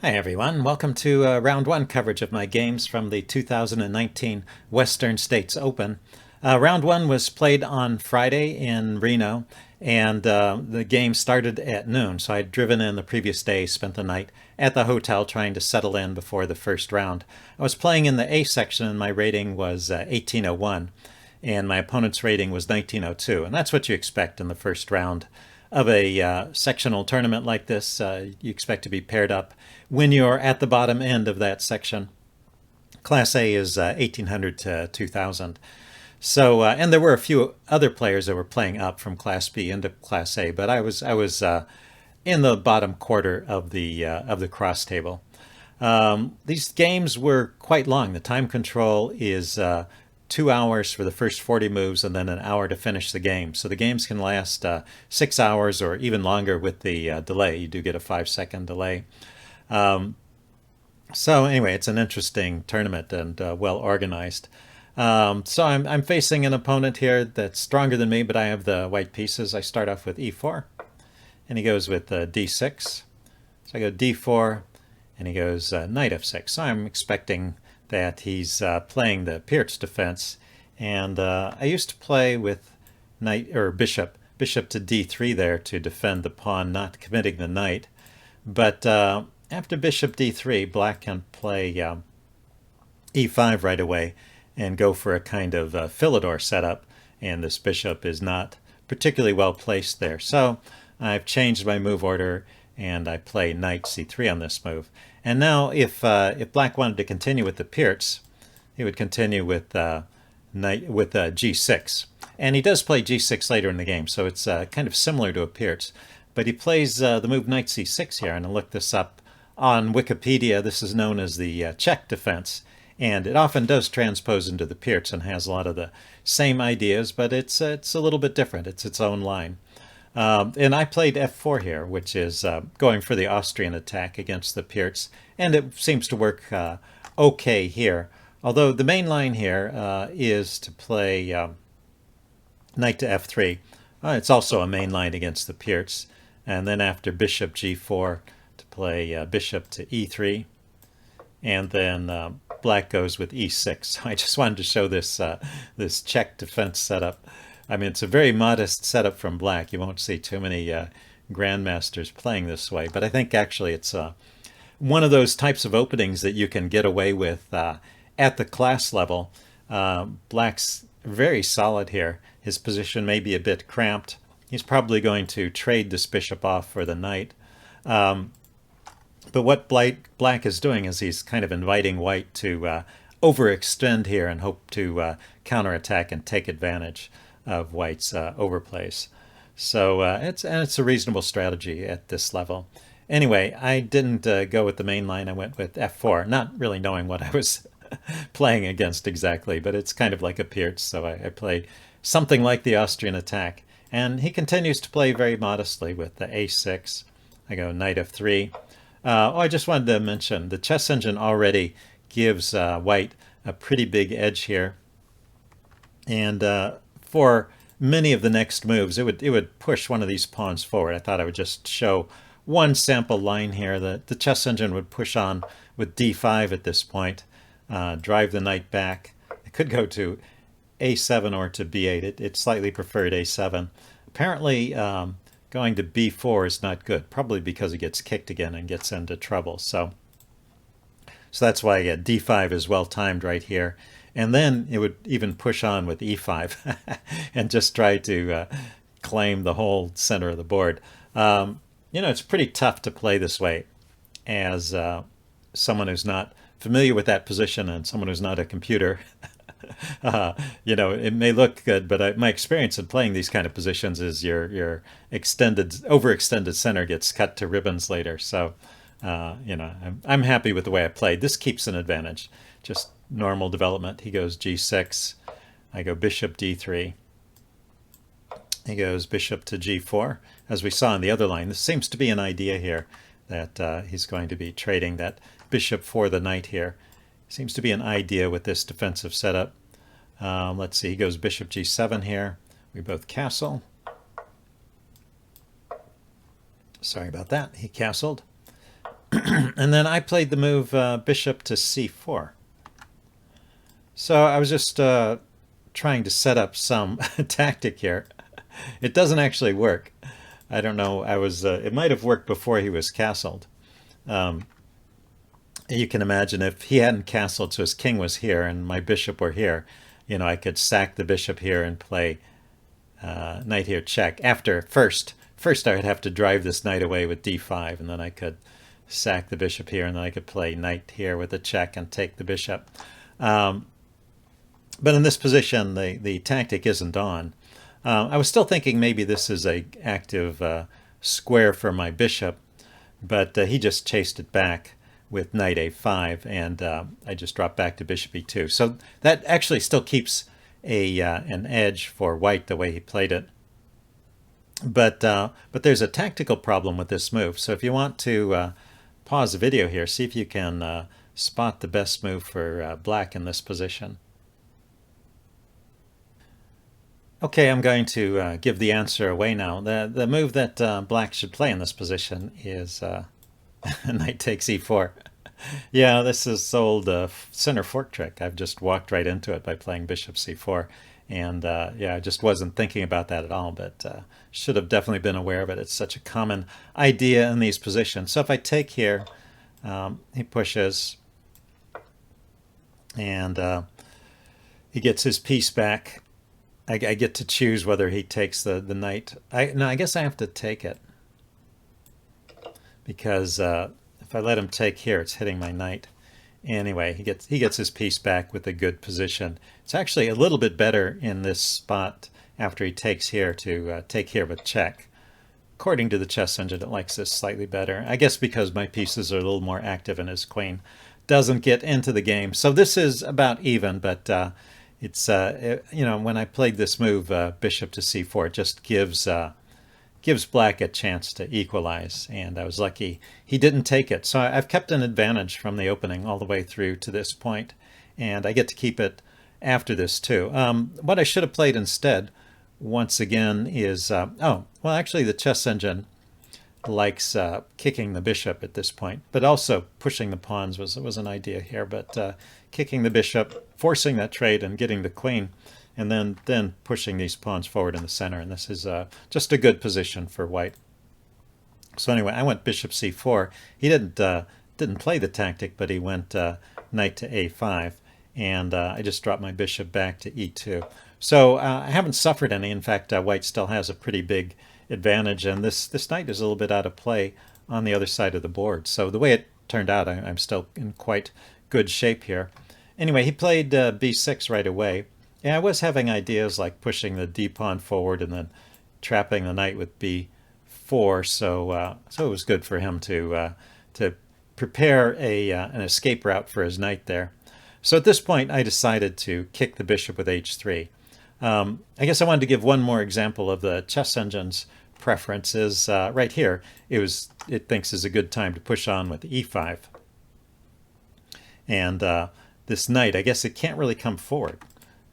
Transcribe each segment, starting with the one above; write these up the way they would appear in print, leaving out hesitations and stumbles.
Hi everyone, welcome to round one coverage of my games from the 2019 Western States Open. Round one was played on Friday in Reno, and the game started at noon, so I'd driven in the previous day, spent the night at the hotel trying to settle in before the first round. I was playing in the A section and my rating was 1801, and my opponent's rating was 1902, and that's what you expect in the first round of a sectional tournament like this. You expect to be paired up when you're at the bottom end of that section. Class A is 1800 to 2000. So, and there were a few other players that were playing up from Class B into Class A, but I was in the bottom quarter of the cross table. These games were quite long. The time control is 2 hours for the first 40 moves and then an hour to finish the game. So the games can last 6 hours or even longer with the delay. You do get a 5-second delay. So anyway, it's an interesting tournament and well organized. So I'm facing an opponent here that's stronger than me, but I have the white pieces. I start off with e4, and he goes with d6. So I go d4, and he goes knight f6. So I'm expecting that he's playing the Pirc defense. And I used to play with knight or bishop to d3 there to defend the pawn, not committing the knight. But after bishop d3, black can play e5 right away and go for a kind of Philidor setup, and this bishop is not particularly well placed there. So I've changed my move order, and I play knight c3 on this move. And now if black wanted to continue with the Pirc, he would continue with g6. And he does play g6 later in the game, so it's kind of similar to a Pirc. But he plays the move knight c6 here, and I looked this up on Wikipedia. This is known as the Czech defense, and it often does transpose into the Pirc and has a lot of the same ideas, but it's a little bit different. It's its own line. And I played f4 here, which is going for the Austrian attack against the Pirc, and it seems to work okay here. Although the main line here is to play knight to f3. It's also a main line against the Pirc. And then after bishop g4 to play bishop to e3. And then black goes with e6. So I just wanted to show this this Czech defense setup. I mean, it's a very modest setup from black. You won't see too many grandmasters playing this way. But I think actually it's one of those types of openings that you can get away with at the class level. Black's very solid here. His position may be a bit cramped. He's probably going to trade this bishop off for the knight. But what black is doing is he's kind of inviting white to overextend here and hope to counterattack and take advantage of white's overplays. So it's a reasonable strategy at this level. Anyway, I didn't go with the main line. I went with f4, not really knowing what I was playing against exactly, but it's kind of like a Pirc, so I played something like the Austrian attack. And he continues to play very modestly with the a6. I go knight f3. I just wanted to mention the chess engine already gives white a pretty big edge here. And for many of the next moves, it would push one of these pawns forward. I thought I would just show one sample line here. The chess engine would push on with d5 at this point, drive the knight back. It could go to a7 or to b8. It slightly preferred a7. Apparently, going to b4 is not good, probably because it gets kicked again and gets into trouble. So that's why d5 is well timed right here. And then it would even push on with e5 and just try to claim the whole center of the board. It's pretty tough to play this way as someone who's not familiar with that position and someone who's not a computer. It may look good, but my experience in playing these kind of positions is your overextended center gets cut to ribbons later. So, I'm happy with the way I played. This keeps an advantage. Just normal development. He goes g6. I go bishop d3. He goes bishop to g4. As we saw in the other line, this seems to be an idea here that he's going to be trading that bishop for the knight here. Seems to be an idea with this defensive setup. Let's see, he goes bishop g7 here. We both castle. Sorry about that. He castled. And then I played the move bishop to c4. So I was just trying to set up some tactic here. It doesn't actually work. I don't know. It might have worked before he was castled. You can imagine if he hadn't castled, so his king was here and my bishop were here, I could sack the bishop here and play knight here check. First I would have to drive this knight away with d5, and then I could sack the bishop here, and then I could play knight here with a check and take the bishop. But in this position, the tactic isn't on. I was still thinking maybe this is a active square for my bishop, but he just chased it back with knight a5, and I just dropped back to bishop e2. So that actually still keeps an edge for white the way he played it. But there's a tactical problem with this move. So if you want to pause the video here, see if you can spot the best move for black in this position. Okay, I'm going to give the answer away now. The move that black should play in this position is knight takes e4. Yeah, this is old center fork trick. I've just walked right into it by playing bishop c4. And yeah, I just wasn't thinking about that at all, but should have definitely been aware of it. It's such a common idea in these positions. So if I take here, he pushes, and he gets his piece back. I get to choose whether he takes the knight. No, I guess I have to take it, because if I let him take here, it's hitting my knight. Anyway, he gets his piece back with a good position. It's actually a little bit better in this spot after he takes here to take here with check. According to the chess engine, it likes this slightly better. I guess because my pieces are a little more active and his queen doesn't get into the game. So this is about even, but it's when I played this move, bishop to c4, it just gives black a chance to equalize, and I was lucky he didn't take it. So I've kept an advantage from the opening all the way through to this point, and I get to keep it after this too. What I should have played instead, once again, is actually the chess engine likes kicking the bishop at this point, but also pushing the pawns was an idea here. But kicking the bishop, forcing that trade, and getting the queen, and then pushing these pawns forward in the center. And this is just a good position for white. So anyway, I went bishop c4. He didn't play the tactic, but he went knight to a5, and I just dropped my bishop back to e2. So I haven't suffered any. In fact, white still has a pretty big advantage, and this knight is a little bit out of play on the other side of the board. So the way it turned out, I'm still in quite good shape here. Anyway, he played b6 right away. Yeah, I was having ideas like pushing the d-pawn forward and then trapping the knight with b4, so it was good for him to prepare an escape route for his knight there. So at this point, I decided to kick the bishop with h3. I guess I wanted to give one more example of the chess engine's preferences. Right here, it thinks is a good time to push on with e5. And this knight, I guess it can't really come forward.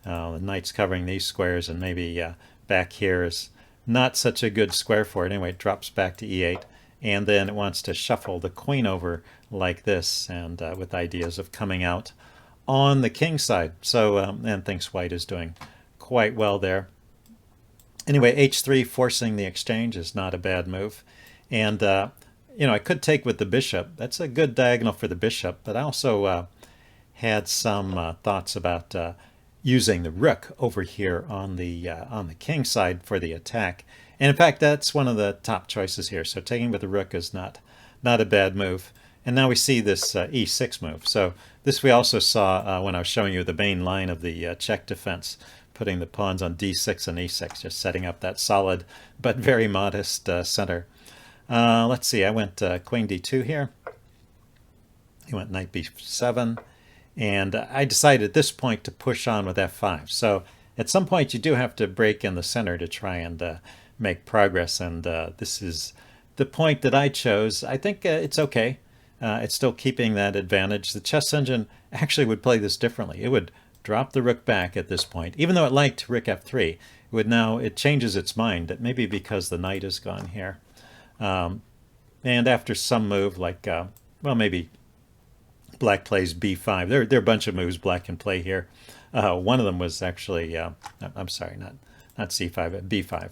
The knight's covering these squares, and maybe back here is not such a good square for it. Anyway, it drops back to e8, and then it wants to shuffle the queen over like this, and with ideas of coming out on the king side. So, and thinks white is doing quite well there. Anyway, h3, forcing the exchange, is not a bad move. And, I could take with the bishop. That's a good diagonal for the bishop, but I also had some thoughts about using the rook over here on the king side for the attack. And in fact, that's one of the top choices here. So taking with the rook is not a bad move. And now we see this e6 move. So this we also saw when I was showing you the main line of the Czech defense, putting the pawns on d6 and e6, just setting up that solid but very modest center. Let's see, I went queen d2 here. He went knight b7. And I decided at this point to push on with f5. So at some point you do have to break in the center to try and make progress. And this is the point that I chose. I think it's okay. It's still keeping that advantage. The chess engine actually would play this differently. It would drop the rook back at this point. Even though it liked rook f3, it changes its mind, maybe because the knight is gone here. And after some move like well, maybe black plays b5. There are a bunch of moves black can play here. One of them was actually, I'm sorry, not c5, but b5.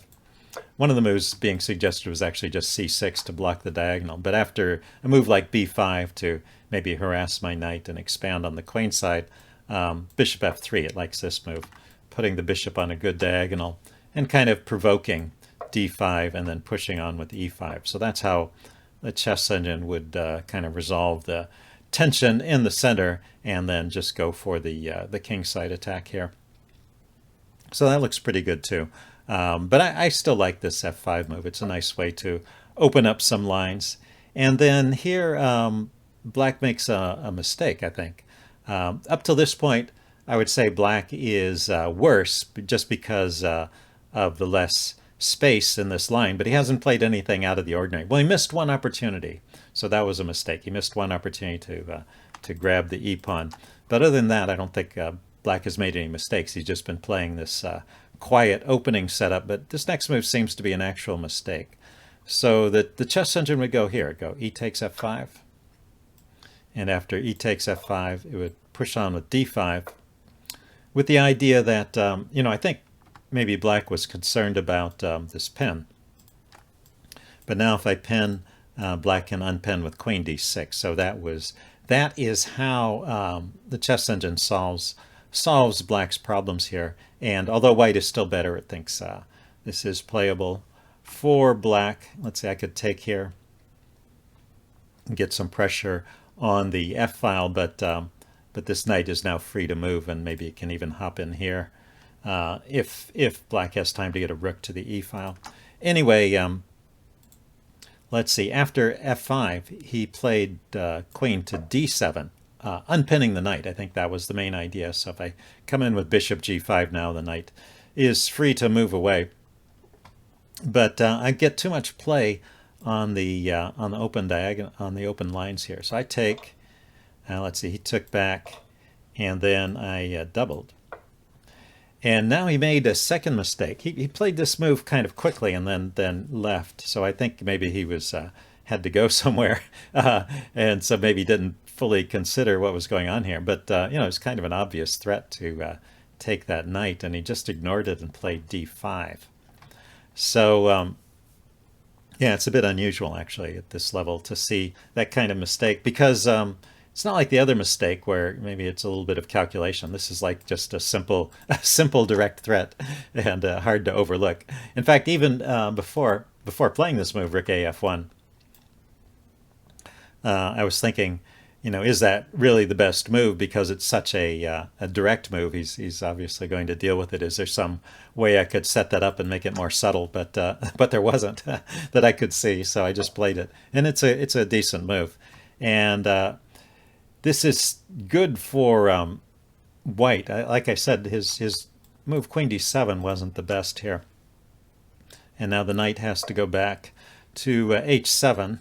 One of the moves being suggested was actually just c6 to block the diagonal. But after a move like b5 to maybe harass my knight and expand on the queen side, bishop f3, it likes this move, putting the bishop on a good diagonal and kind of provoking d5 and then pushing on with e5. So that's how the chess engine would kind of resolve the tension in the center and then just go for the king side attack here. So that looks pretty good too. But I still like this f5 move. It's a nice way to open up some lines. And then here, black makes a mistake, I think. Up till this point, I would say black is worse just because of the less space in this line, but he hasn't played anything out of the ordinary. Well, he missed one opportunity, so that was a mistake. He missed one opportunity to grab the e-pawn. But other than that, I don't think black has made any mistakes. He's just been playing this quiet opening setup, but this next move seems to be an actual mistake. So the chess engine would go here, go e takes f5, and after e takes f5, it would push on with d5, with the idea that, I think maybe black was concerned about this pin. But now if I pin, black can unpin with queen d6. So that is how the chess engine solves black's problems here. And although white is still better, it thinks this is playable for black. Let's say I could take here and get some pressure on the f file, but this knight is now free to move, and maybe it can even hop in here if black has time to get a rook to the e file. Anyway, let's see. After f5, he played queen to d7, unpinning the knight. I think that was the main idea. So if I come in with bishop g5 now, the knight is free to move away. But I get too much play on the open diagonal, on the open lines here. So I take. Let's see. He took back, and then I doubled. And now he made a second mistake. He played this move kind of quickly and then left. So I think maybe he was had to go somewhere, and so maybe didn't fully consider what was going on here. But it's kind of an obvious threat to take that knight, and he just ignored it and played d5. So yeah, it's a bit unusual actually at this level to see that kind of mistake, because it's not like the other mistake where maybe it's a little bit of calculation. This is like just a simple direct threat, and hard to overlook. In fact, even before playing this move, rook af1, I was thinking, is that really the best move? Because it's such a direct move. He's obviously going to deal with it. Is there some way I could set that up and make it more subtle? But there wasn't that I could see. So I just played it, and it's a decent move. And this is good for white. Like I said, his move queen d7 wasn't the best here. And now the knight has to go back to h7.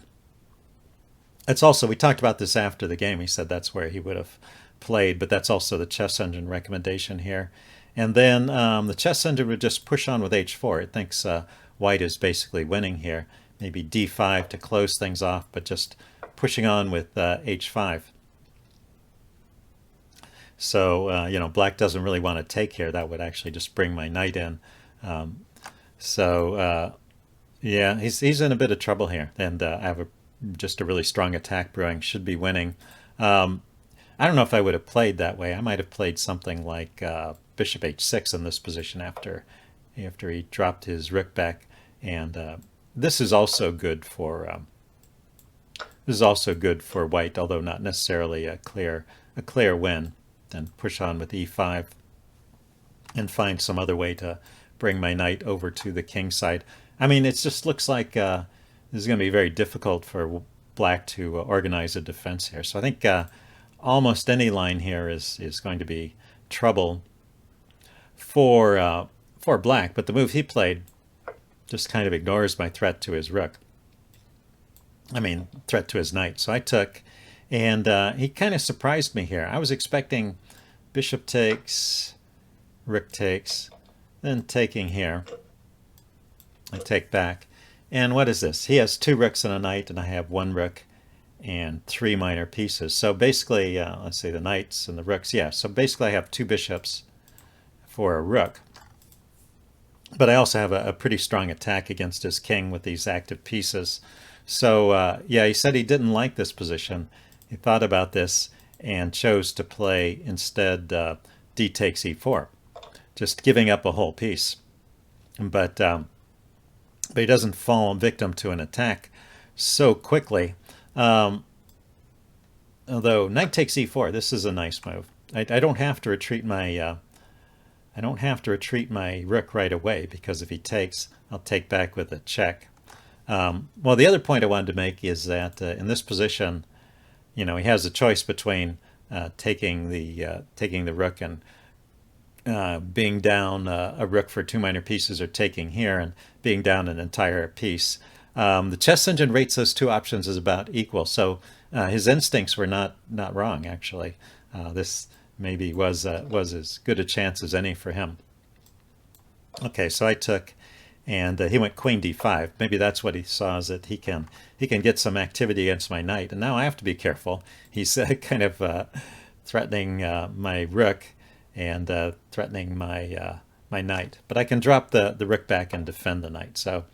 It's also, we talked about this after the game. He said that's where he would have played, but that's also the chess engine recommendation here. And then the chess engine would just push on with h4. It thinks white is basically winning here. Maybe d5 to close things off, but just pushing on with h5. So, black doesn't really want to take here. That would actually just bring my knight in. Yeah, he's in a bit of trouble here. And I have just a really strong attack brewing. Should be winning. I don't know if I would have played that way. I might have played something like bishop h6 in this position after he dropped his rook back. And this is also good for white, although not necessarily a clear win. Then push on with e5 and find some other way to bring my knight over to the king side. I mean, it just looks like this is going to be very difficult for black to organize a defense here. So I think almost any line here is going to be trouble for black. But the move he played just kind of ignores my threat to his rook. I mean, threat to his knight. So I took. And he kind of surprised me here. I was expecting bishop takes, rook takes, then taking here. I take back. And what is this? He has two rooks and a knight, and I have one rook. and 3 minor pieces. So basically, let's say the knights and the rooks. Yeah, so basically I have 2 bishops for a rook. But I also have a pretty strong attack against his king with these active pieces. So yeah, he said he didn't like this position. He thought about this and chose to play instead d takes e4, just giving up a whole piece. But he doesn't fall victim to an attack so quickly. Although knight takes e4, this is a nice move. I don't have to retreat my rook right away, because if he takes, I'll take back with a check. Well, the other point I wanted to make is that in this position, he has a choice between taking the rook and being down a rook for 2 minor pieces, or taking here and being down an entire piece. The chess engine rates those 2 options as about equal, so his instincts were not wrong, actually. This maybe was as good a chance as any for him. Okay, so I took, and he went queen d5. Maybe that's what he saw, is that he can get some activity against my knight, and now I have to be careful. He's kind of threatening my rook and threatening my knight, but I can drop the rook back and defend the knight, so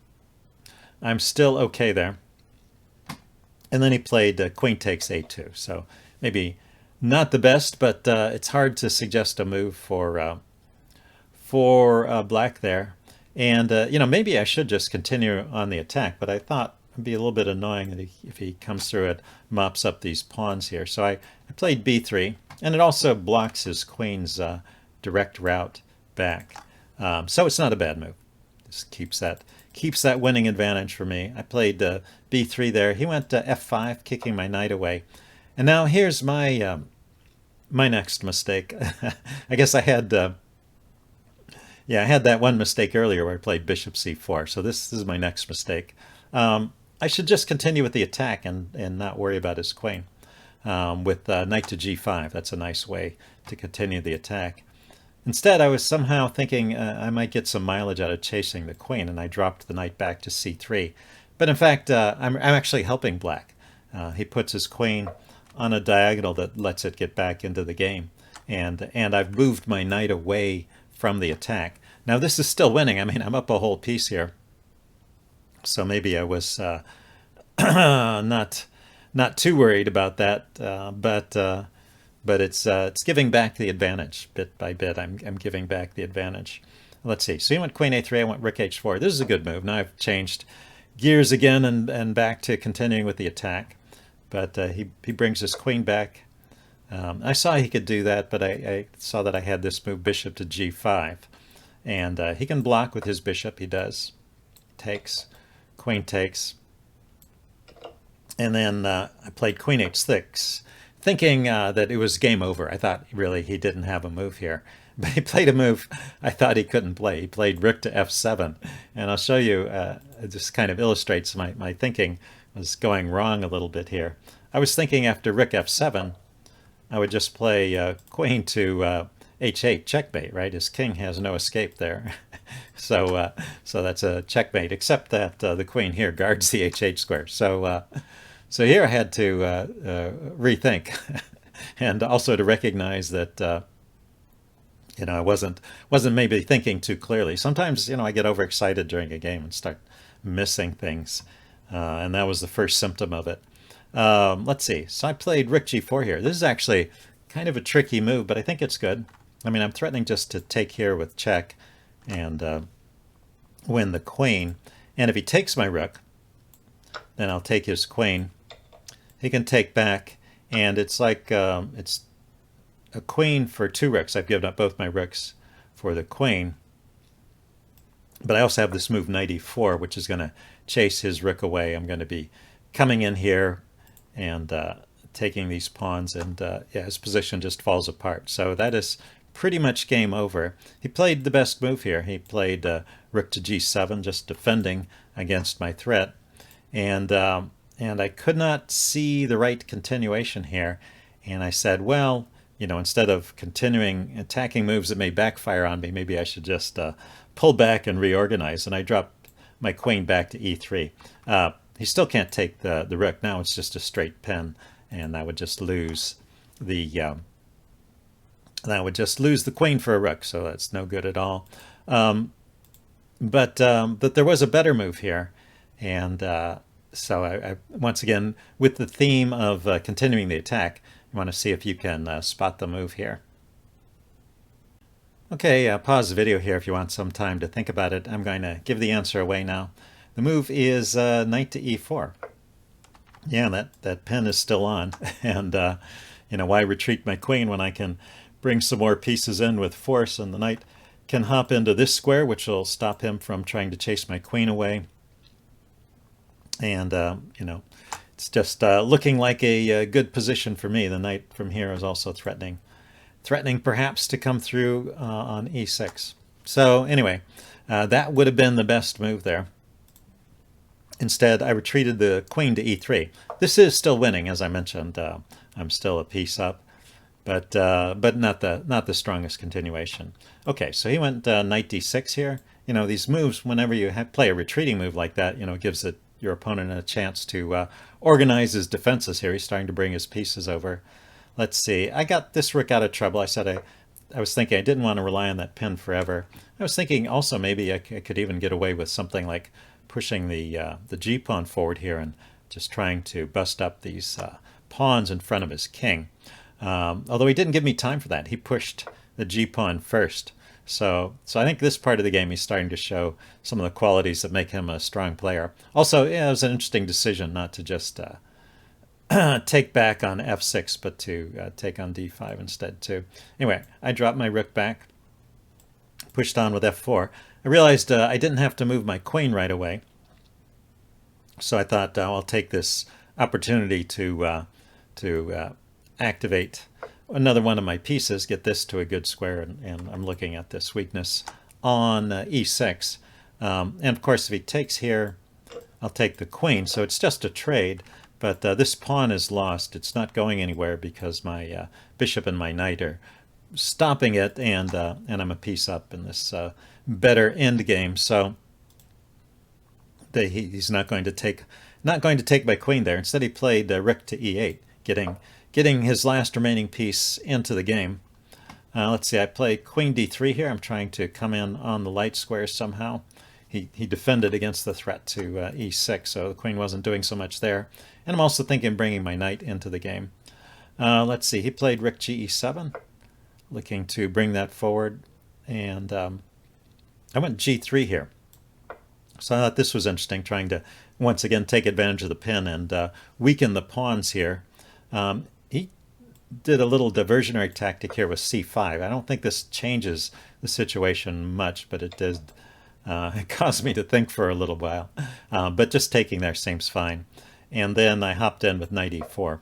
I'm still okay there. And then he played queen takes a2, so maybe not the best, but it's hard to suggest a move for black there. And maybe I should just continue on the attack, but I thought it'd be a little bit annoying that if he comes through it, mops up these pawns here. So I played b3, and it also blocks his queen's direct route back. So it's not a bad move. Just keeps that winning advantage for me. I played b3 there. He went f5, kicking my knight away. And now here's my my next mistake. I guess I had I had that one mistake earlier where I played bishop c4. So this is my next mistake. I should just continue with the attack and not worry about his queen. With knight to g5, that's a nice way to continue the attack. Instead, I was somehow thinking I might get some mileage out of chasing the queen, and I dropped the knight back to c3. But in fact, I'm actually helping black. He puts his queen on a diagonal that lets it get back into the game, and I've moved my knight away from the attack. Now this is still winning. I mean, I'm up a whole piece here, so maybe I was not too worried about that. But it's giving back the advantage bit by bit. I'm giving back the advantage. Let's see. So he went queen a3. I went rook h4. This is a good move. Now I've changed gears again and back to continuing with the attack. But he brings his queen back. I saw he could do that, but I saw that I had this move bishop to g5. And he can block with his bishop. He does. Takes. Queen takes. And then I played queen h6, thinking that it was game over. I thought really he didn't have a move here. But he played a move I thought he couldn't play. He played rook to f7. And I'll show you, it just kind of illustrates my thinking was going wrong a little bit here. I was thinking after rook f7, I would just play queen to h8, checkmate, right? His king has no escape there. So that's a checkmate, except that the queen here guards the h8 square. So here I had to rethink, and also to recognize that I wasn't maybe thinking too clearly. Sometimes I get overexcited during a game and start missing things, and that was the first symptom of it. Let's see. So I played rook g4 here. This is actually kind of a tricky move, but I think it's good. I mean, I'm threatening just to take here with check and win the queen. And if he takes my rook, then I'll take his queen. He can take back, and it's like it's a queen for 2 rooks. I've given up both my rooks for the queen. But I also have this move knight e4, which is going to chase his rook away. I'm going to be coming in here and taking these pawns, and yeah, his position just falls apart. So that is pretty much game over. He played the best move here. He played rook to g7, just defending against my threat. And I could not see the right continuation here. And I said, well, instead of continuing attacking moves that may backfire on me, maybe I should just pull back and reorganize. And I dropped my queen back to e3. he still can't take the rook. Now it's just a straight pin, and I would just lose the queen for a rook, so that's no good at all. But there was a better move here, and so I once again, with the theme of continuing the attack, you want to see if you can spot the move here. Okay, pause the video here if you want some time to think about it. I'm going to give the answer away now. The move is knight to e4. Yeah, that pin is still on, and why retreat my queen when I can bring some more pieces in with force, and the knight can hop into this square, which will stop him from trying to chase my queen away. And it's just looking like a good position for me. The knight from here is also threatening perhaps to come through on e6. So anyway, that would have been the best move there. Instead, I retreated the queen to e3. This is still winning, as I mentioned. I'm still a piece up, but not the strongest continuation. Okay, so he went knight d6 here. These moves, whenever you play a retreating move like that, it gives your opponent a chance to organize his defenses here. He's starting to bring his pieces over. Let's see. I got this rook out of trouble. I was thinking I didn't want to rely on that pin forever. I was thinking also maybe I could even get away with something like pushing the g-pawn forward here and just trying to bust up these pawns in front of his king. Although he didn't give me time for that. He pushed the g-pawn first. So I think this part of the game he's starting to show some of the qualities that make him a strong player. Also, yeah, it was an interesting decision not to just take back on f6, but to take on d5 instead too. Anyway, I dropped my rook back, pushed on with f4. I realized I didn't have to move my queen right away, so I thought I'll take this opportunity to activate another one of my pieces, get this to a good square, and I'm looking at this weakness on e6. And of course, if he takes here, I'll take the queen, so it's just a trade. But this pawn is lost. It's not going anywhere because my bishop and my knight are stopping it, and I'm a piece up in this better endgame. So he's not going to take my queen there. Instead, he played rook to e8, getting his last remaining piece into the game. Let's see. I play queen d3 here. I'm trying to come in on the light square somehow. He defended against the threat to e6, so the queen wasn't doing so much there. And I'm also thinking of bringing my knight into the game. Let's see, he played rook ge7, looking to bring that forward. And I went g3 here. So I thought this was interesting, trying to, once again, take advantage of the pin and weaken the pawns here. He did a little diversionary tactic here with c5. I don't think this changes the situation much, but it did. It caused me to think for a little while, but just taking there seems fine. And then I hopped in with knight e4.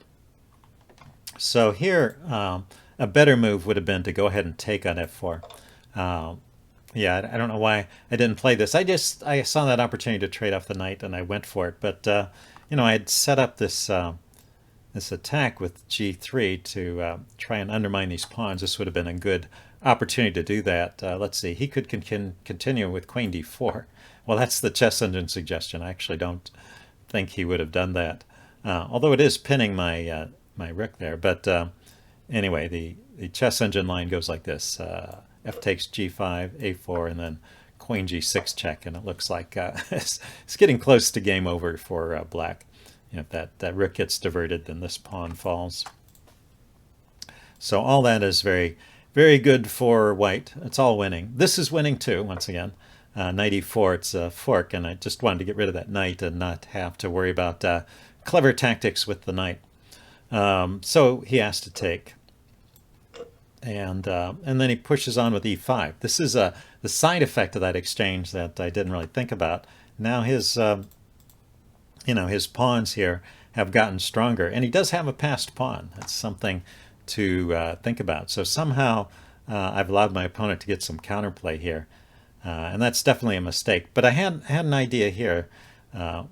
So here, a better move would have been to go ahead and take on f4. Yeah, I don't know why I didn't play this. I saw that opportunity to trade off the knight, and I went for it. But I had set up this this attack with g3 to try and undermine these pawns. This would have been a good opportunity to do that. Let's see, he could continue with queen d4. Well, that's the chess engine suggestion. I actually don't think he would have done that, although it is pinning my my rook there. But anyway, the chess engine line goes like this: f takes g5, a4, and then queen g6 check, and it looks like it's getting close to game over for black. If that rook gets diverted, then this pawn falls. So all that is very, very good for white. It's all winning. This is winning too, once again. Knight e4, it's a fork, and I just wanted to get rid of that knight and not have to worry about clever tactics with the knight. So he has to take. And then he pushes on with e5. This is the side effect of that exchange that I didn't really think about. Now his his pawns here have gotten stronger, and he does have a passed pawn. That's something to think about. So somehow I've allowed my opponent to get some counterplay here, and that's definitely a mistake. But I had an idea here,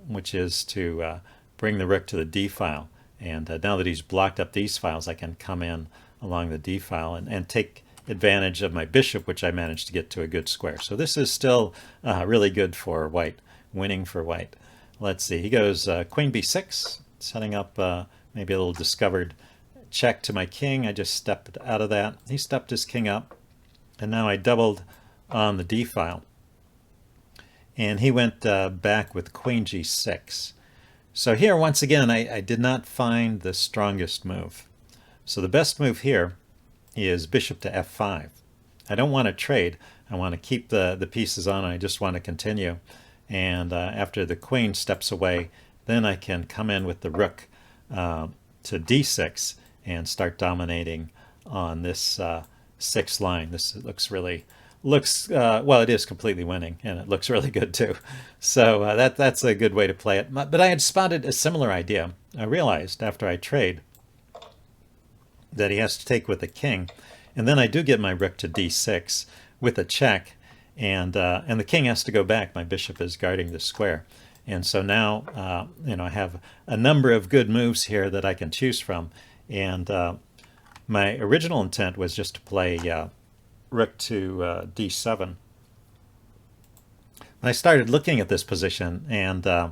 which is to bring the rook to the d file, and now that he's blocked up these files, I can come in along the d file and take advantage of my bishop, which I managed to get to a good square. So this is still really good for white, winning for white. let's see, he goes queen b6, setting up maybe a little discovered check to my king. I just stepped out of that. He stepped his king up, and now I doubled on the d file. And he went back with queen g6. So here, once again, I did not find the strongest move. So the best move here is bishop to f5. I don't want to trade. I want to keep the pieces on. I just want to continue. And after the queen steps away, then I can come in with the rook to d6 and start dominating on this 6th line. This looks really, well, it is completely winning, and it looks really good too. So that's a good way to play it. But I had spotted a similar idea. I realized after I trade that he has to take with the king, and then I do get my rook to d6 with a check, and the king has to go back. My bishop is guarding the square, and so now I have a number of good moves here that I can choose from. And my original intent was just to play rook to d7. I started looking at this position, and I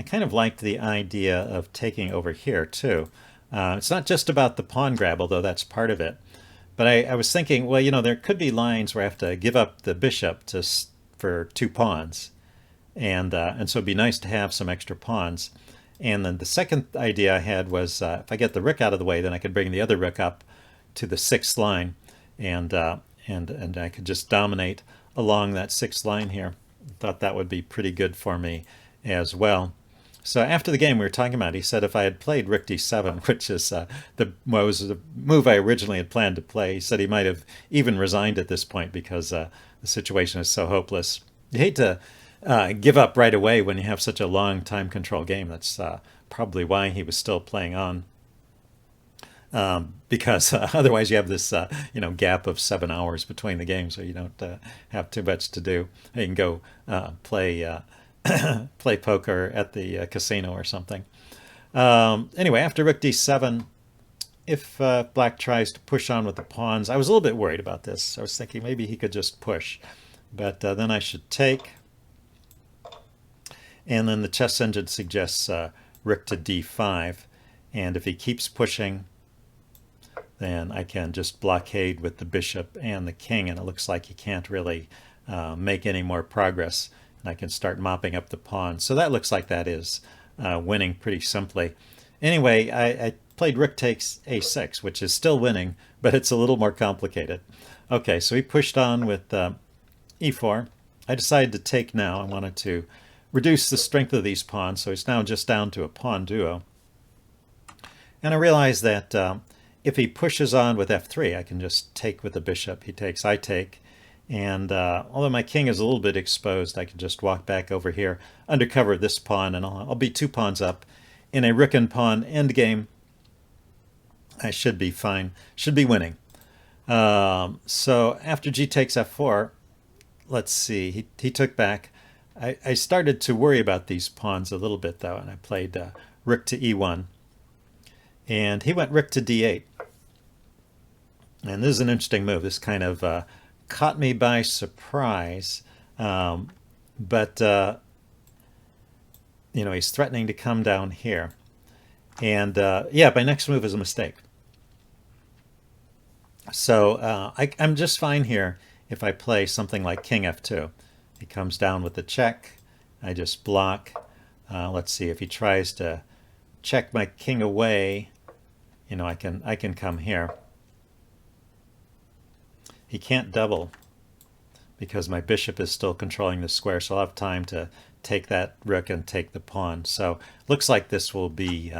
kind of liked the idea of taking over here too. It's not just about the pawn grab, although that's part of it. But I was thinking, well, there could be lines where I have to give up the bishop for 2 pawns, and so it'd be nice to have some extra pawns. And then the second idea I had was if I get the rook out of the way, then I could bring the other rook up to the 6th line, and I could just dominate along that 6th line here. Thought that would be pretty good for me as well. So after the game we were talking about, he said if I had played rook d7, which is was the move I originally had planned to play, he said he might have even resigned at this point because the situation is so hopeless. You hate to give up right away when you have such a long time control game. That's probably why he was still playing on, because otherwise you have this gap of 7 hours between the games, so you don't have too much to do. You can go play play poker at the casino or something. Anyway, after rook d7, if black tries to push on with the pawns, I was a little bit worried about this. I was thinking maybe he could just push, but then I should take. And then the chess engine suggests rook to d5, and if he keeps pushing, then I can just blockade with the bishop and the king, and it looks like he can't really make any more progress, and I can start mopping up the pawns. So that looks like that is winning pretty simply. Anyway, I played rook takes a6, which is still winning, but it's a little more complicated. Okay, so he pushed on with e4. I decided to take now. I wanted to reduce the strength of these pawns, so it's now just down to a pawn duo. And I realized that if he pushes on with f3, I can just take with the bishop. He takes, I take, and although my king is a little bit exposed, I can just walk back over here, undercover this pawn, and I'll be 2 pawns up. In a rook and pawn endgame, I should be fine, should be winning. So after g takes f4, let's see, he took back. I started to worry about these pawns a little bit, though, and I played rook to e1. And he went rook to d8. And this is an interesting move. This kind of caught me by surprise. But he's threatening to come down here. And, yeah, my next move is a mistake. So I'm just fine here if I play something like king f2. He comes down with the check. I just block. Let's see, if he tries to check my king away, I can come here. He can't double because my bishop is still controlling the square, so I'll have time to take that rook and take the pawn. So looks like this will be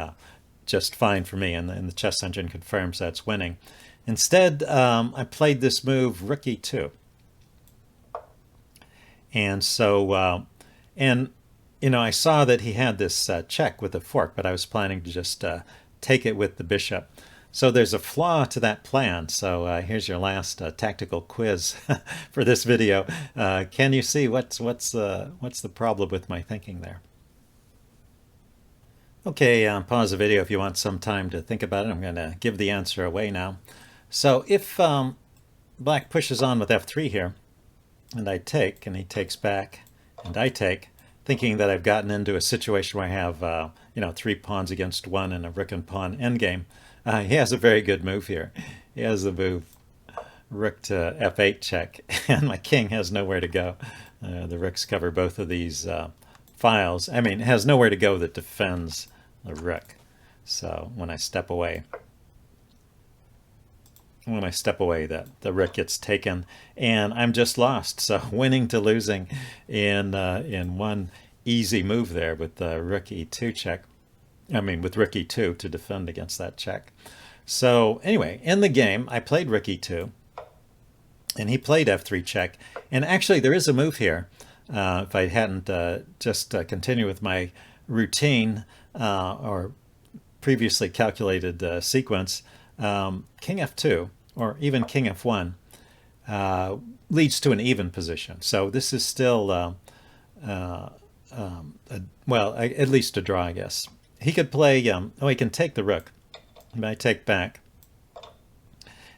just fine for me, and the chess engine confirms that's winning. Instead, I played this move rook e2. And so, I saw that he had this check with a fork, but I was planning to just take it with the bishop. So there's a flaw to that plan. So here's your last tactical quiz for this video. Can you see what's the problem with my thinking there? Okay, pause the video if you want some time to think about it. I'm going to give the answer away now. So if black pushes on with f3 here, and I take, and he takes back, and I take, thinking that I've gotten into a situation where I have, three pawns against one and a rook and pawn endgame. He has a very good move here. He has the move rook to f8 check, and my king has nowhere to go. The rooks cover both of these files. I mean, it has nowhere to go that defends the rook. So when I step away, that the rook gets taken, and I'm just lost. So winning to losing in one easy move there with the rook e2 check. I mean, with rook e2 to defend against that check. So anyway, in the game, I played rook e2, and he played f3 check. And actually, there is a move here. If I hadn't just continued with my routine or previously calculated sequence, king f2 or even king f1 leads to an even position. So this is still, well, at least a draw, I guess. He could play, he can take the rook. He might take back.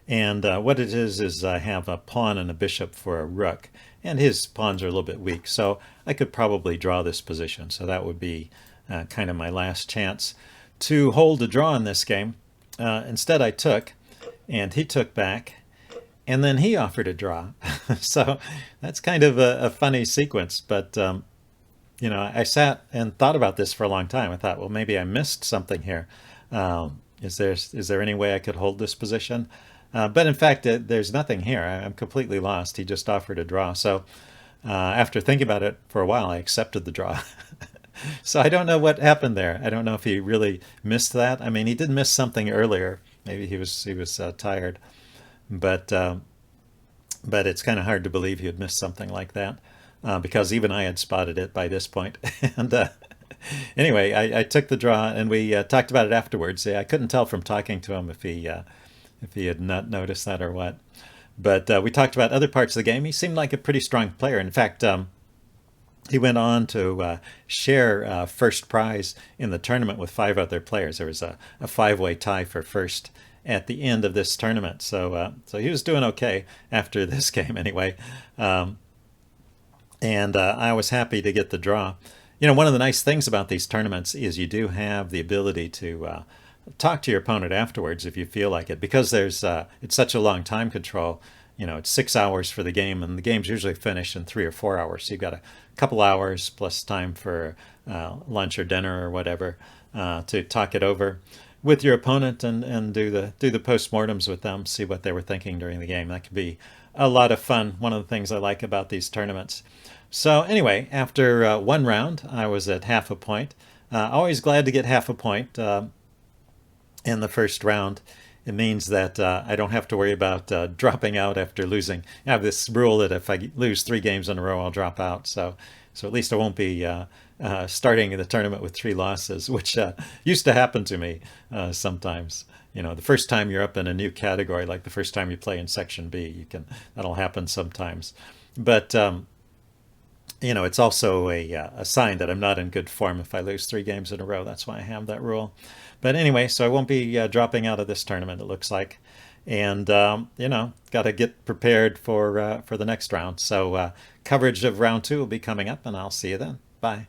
And what it is I have a pawn and a bishop for a rook. And his pawns are a little bit weak. So I could probably draw this position. So that would be kind of my last chance to hold a draw in this game. Instead I took, and he took back, and then he offered a draw. So that's kind of a funny sequence. But, I sat and thought about this for a long time. I thought, well, maybe I missed something here. Is there any way I could hold this position? But in fact, there's nothing here. I'm completely lost. He just offered a draw. So after thinking about it for a while, I accepted the draw. So I don't know what happened there. I don't know if he really missed that. I mean, he did miss something earlier. Maybe he was tired. But it's kind of hard to believe he had missed something like that because even I had spotted it by this point. And anyway, I took the draw, and we talked about it afterwards. I couldn't tell from talking to him if he had not noticed that or what. But we talked about other parts of the game. He seemed like a pretty strong player. In fact, he went on to share first prize in the tournament with 5 other players. There was a 5-way tie for first at the end of this tournament. So he was doing okay after this game anyway. And I was happy to get the draw. One of the nice things about these tournaments is you do have the ability to talk to your opponent afterwards if you feel like it, because there's it's such a long time control. It's 6 hours for the game, and the game's usually finished in 3 or 4 hours. So you've got a couple hours plus time for lunch or dinner or whatever to talk it over with your opponent and do the postmortems with them, see what they were thinking during the game. That could be a lot of fun. One of the things I like about these tournaments. So anyway, after one round, I was at half a point. Always glad to get half a point in the first round. It means that I don't have to worry about dropping out after losing. I have this rule that if I lose 3 games in a row, I'll drop out. So at least I won't be starting the tournament with 3 losses, which used to happen to me sometimes. The first time you're up in a new category, like the first time you play in Section B, that'll happen sometimes. But it's also a sign that I'm not in good form if I lose 3 games in a row. That's why I have that rule. But anyway, so I won't be dropping out of this tournament, it looks like. And, got to get prepared for the next round. So coverage of round 2 will be coming up, and I'll see you then. Bye.